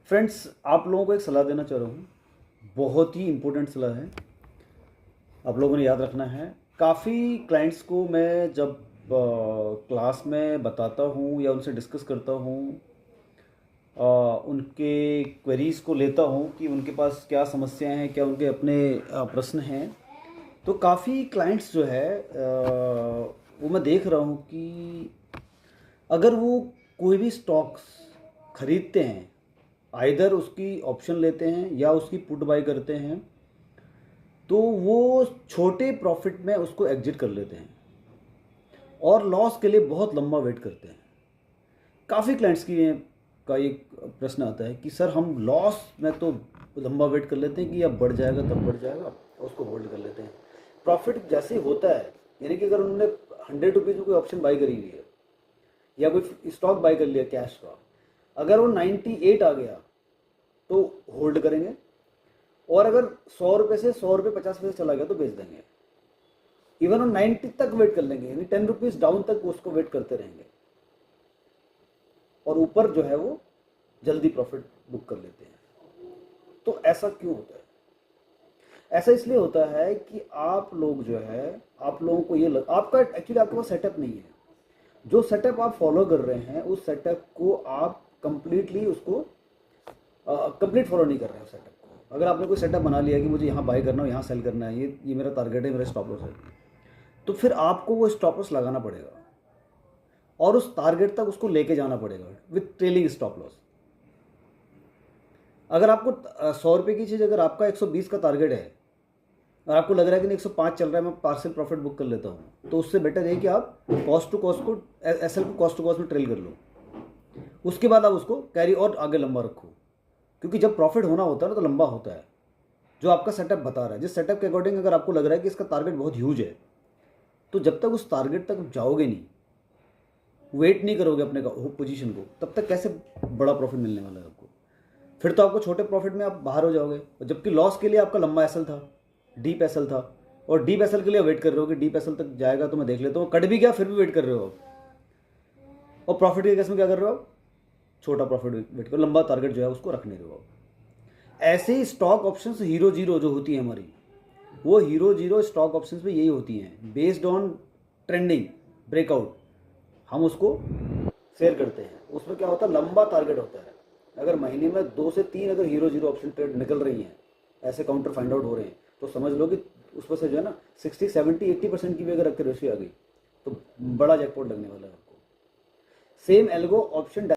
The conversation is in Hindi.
फ्रेंड्स, आप लोगों को एक सलाह देना चाह रहा हूँ। बहुत ही इम्पोर्टेंट सलाह है, आप लोगों ने याद रखना है। काफ़ी क्लाइंट्स को मैं जब क्लास में बताता हूँ या उनसे डिस्कस करता हूँ, उनके क्वेरीज़ को लेता हूँ कि उनके पास क्या समस्याएं हैं, क्या उनके अपने प्रश्न हैं। तो काफ़ी क्लाइंट्स जो है वो मैं देख रहा हूँ कि अगर वो कोई भी स्टॉक्स खरीदते हैं, आइदर उसकी ऑप्शन लेते हैं या उसकी पुट बाय करते हैं, तो वो छोटे प्रॉफिट में उसको एग्जिट कर लेते हैं और लॉस के लिए बहुत लंबा वेट करते हैं। काफ़ी क्लाइंट्स का एक प्रश्न आता है कि सर, हम लॉस में तो लंबा वेट कर लेते हैं कि अब बढ़ जाएगा तब बढ़ जाएगा, और उसको होल्ड कर लेते हैं। प्रॉफिट जैसे ही होता है, यानी कि अगर उन्होंने 100 रुपीज़ में कोई ऑप्शन बाई करी हुई है या कोई स्टॉक बाई कर लिया कैश का, अगर वो 98 आ गया तो होल्ड करेंगे, और अगर 100 रुपये से 100 रुपये 50 पैसे चला गया तो बेच देंगे। इवन वो 90 तक वेट कर लेंगे, यानी 10 रुपीज़ डाउन तक उसको वेट करते रहेंगे, और ऊपर जो है वो जल्दी प्रॉफिट बुक कर लेते हैं। तो ऐसा क्यों होता है? ऐसा इसलिए होता है कि आप लोग जो है, आप लोगों को आपका एक्चुअली आपके पास सेटअप नहीं है। जो सेटअप आप फॉलो कर रहे हैं, उस सेटअप को आप कंप्लीटली उसको कंप्लीट फॉलो नहीं कर रहे हैं सेटअप को। अगर आपने कोई सेटअप बना लिया कि मुझे यहाँ बाय करना है, यहाँ सेल करना है, ये मेरा टारगेट है, मेरा स्टॉप लॉस है, तो फिर आपको वो स्टॉप लॉस लगाना पड़ेगा और उस टारगेट तक उसको लेके जाना पड़ेगा विथ ट्रेलिंग स्टॉप लॉस। अगर आपको 100 रुपये की चीज़, अगर आपका 120 का टारगेट है और आपको लग रहा है कि नहीं 105 चल रहा है, मैं पार्सल प्रॉफिट बुक कर लेता हूँ, तो उससे बेटर है कि आप कॉस्ट टू कॉस्ट को, एसएल को कॉस्ट टू कॉस्ट में ट्रेल कर लो। उसके बाद आप उसको कैरी और आगे लंबा रखो, क्योंकि जब प्रॉफिट होना होता है ना तो लंबा होता है। जो आपका सेटअप बता रहा है, जिस सेटअप के अकॉर्डिंग अगर आपको लग रहा है कि इसका टारगेट बहुत ह्यूज है, तो जब तक उस टारगेट तक जाओगे नहीं, वेट नहीं करोगे अपने पोजीशन को, तब तक कैसे बड़ा प्रॉफिट मिलने वाला है आपको? फिर तो आपको छोटे प्रॉफिट में आप बाहर हो जाओगे, जबकि लॉस के लिए आपका लंबा एसएल था, डीप एसएल था, और डीप एसएल के लिए वेट कर रहे हो कि डीप एसएल तक जाएगा तो मैं देख लेता हूँ, कट भी गया फिर भी वेट कर रहे हो आप। और प्रॉफिट के केस में क्या कर रहे हो आप? छोटा प्रॉफिट वेट करो, लंबा टारगेट जो है उसको रख नहीं रहे हो आप। ऐसे ही स्टॉक ऑप्शंस हीरो जीरो जो होती है हमारी, वो हीरो जीरो स्टॉक ऑप्शंस में यही होती हैं, बेस्ड ऑन ट्रेंडिंग ब्रेकआउट हम उसको शेयर करते हैं। उसमें क्या होता है, लंबा टारगेट होता है। अगर महीने में 2 से 3 अगर हीरो जीरो ऑप्शन ट्रेड निकल रही हैं, ऐसे काउंटर फाइंड आउट हो रहे हैं, तो समझ लो कि उसमें से जो है ना 60, 70, 80% की भी अगर रेशियो आ गई तो बड़ा जैकपॉट लगने वाला है आपको। Same algo option